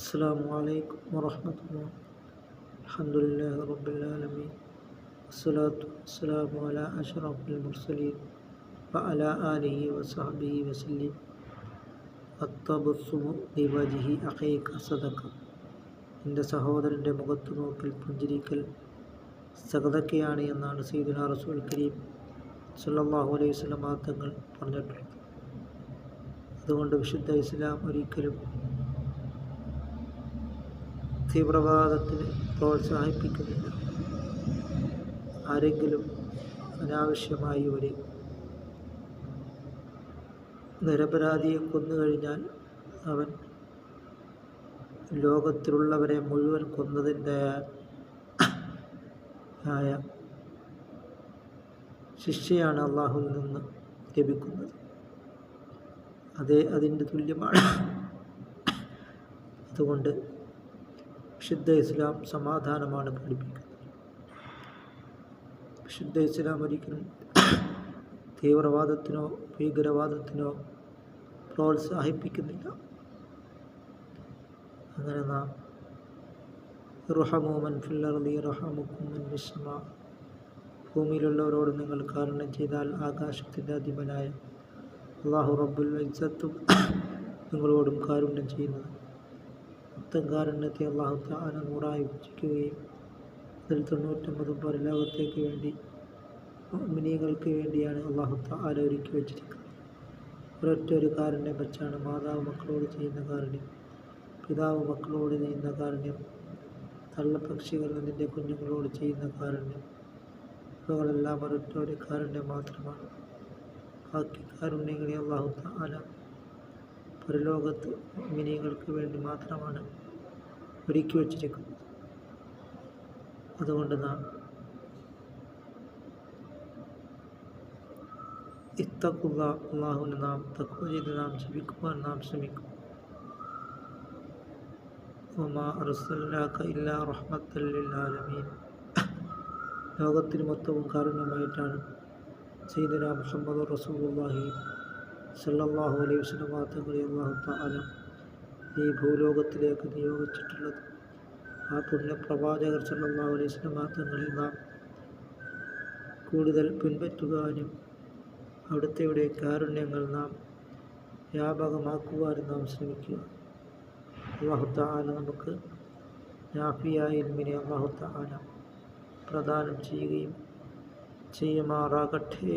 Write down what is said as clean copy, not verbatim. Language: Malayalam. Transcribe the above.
السلام عليكم ورحمة الله. الحمد لله رب العالمين، والصلاة والسلام على أشرف المرسلين وعلى آله وصحبه وسلم. التبسم بوجه أخيك صدقة. എൻ്റെ സഹോദരൻ്റെ മുഖത്ത് നോക്കിൽ പുഞ്ചിരിക്കൽ സദഖയാണ് എന്നാണ് സയ്യിദുനാ റസൂൽ കരീം സല്ലല്ലാഹു അലൈഹി വസല്ലം തങ്ങൾ പറഞ്ഞിട്ടുള്ളത്. അതുകൊണ്ട് വിശുദ്ധ ഇസ്ലാം ഒരിക്കലും തീവ്രവാദത്തിന് പ്രോത്സാഹിപ്പിക്കുന്നില്ല. ആരെങ്കിലും അനാവശ്യമായി ഒരു നിരപരാധിയെ കൊന്നുകഴിഞ്ഞാൽ അവൻ ലോകത്തിലുള്ളവരെ മുഴുവൻ കൊന്നതിൻ്റെ ആയ ശിക്ഷയാണ് അള്ളാഹുവിൽ നിന്ന് ലഭിക്കുന്നത്. അതിൻ്റെ തുല്യമാണ്. അതുകൊണ്ട് വിശുദ്ധ ഇസ്ലാം സമാധാനമാണ് പഠിപ്പിക്കുന്നത്. വിശുദ്ധ ഇസ്ലാം ഒരിക്കലും തീവ്രവാദത്തിനോ ഭീകരവാദത്തിനോ പ്രോത്സാഹിപ്പിക്കുന്നില്ല. അങ്ങനെ നാം ഇർഹമൂ മൻ ഫിൽ അർളി യർഹമുക്കും മൻ ഫിസ് സമാ, ഭൂമിയിലുള്ളവരോട് നിങ്ങൾ കാരുണ്യം ചെയ്താൽ ആകാശത്തിൻ്റെ അധിപനായ അല്ലാഹു റബ്ബുൽ ഇസ്സത്തും നിങ്ങളോടും കാരുണ്യം ചെയ്യുന്നത്. മൊത്തം കാരുണ്യത്തെ അല്ലാഹു തആല 100 വിഭജിക്കുകയും അതിൽ 99 പരലോകത്തേക്ക് വേണ്ടി മുഅ്മിനീങ്ങൾക്ക് വേണ്ടിയാണ് അല്ലാഹു തആല ഒരുക്കി വച്ചിരിക്കുന്നത്. ഒരൊറ്റൊരു കാരുണ്യം വെച്ചാണ് മാതാവ് മക്കളോട് ചെയ്യുന്ന കാരുണ്യം, പിതാവ് മക്കളോട് ചെയ്യുന്ന കാരുണ്യം, തള്ളപ്പക്ഷികൾ അതിൻ്റെ കുഞ്ഞുങ്ങളോട് ചെയ്യുന്ന കാരുണ്യം, ഇവകളെല്ലാം ഒരൊറ്റൊരു കാരുണ്യം മാത്രമാണ്. ബാക്കി കാരുണ്യങ്ങളെ അല്ലാഹു തആല പരലോകത്ത് മുഅ്മിനീങ്ങൾക്ക് വേണ്ടി മാത്രമാണ് ഒരുക്കി വച്ചിരിക്കുന്നത്. അതുകൊണ്ട് നാം ഇത്തഖുല്ലാഹ്, അല്ലാഹുവിനെ നാം തഖ്വ ചെയ്ത് നാം ജീവിക്കുവാൻ നാം ശ്രമിക്കും. വമാ അർസൽനാക ഇല്ലാ റഹ്മത്തൽ ലിൽ ആലമീൻ, ലോകത്തിന് മൊത്തവും കാരുണ്യമായിട്ടാണ് സയ്യിദുനാ മുഹമ്മദ് റസൂലുള്ളാഹി സല്ലല്ലാഹു അലൈഹി വസല്ലം തങ്ങളെ അല്ലാഹു തആല ഈ ഭൂലോകത്തിലേക്ക് നിയോഗിച്ചിട്ടുള്ളത്. ആ പുണ്യപ്രവാചകർ സല്ലല്ലാഹു അലൈഹി വസല്ലം തങ്ങളെ നാം കൂടുതൽ പിൻപറ്റുവാനും അവിടുത്തെ കാരുണ്യങ്ങൾ നാം വ്യാപകമാക്കുവാനും നാം ശ്രമിക്കുക. അല്ലാഹു തആല നമുക്ക് നാഫിയായ ഇൽമിനെ അല്ലാഹു തആല പ്രദാനം ചെയ്യുകയും ചെയ്യുമാറാകട്ടെ.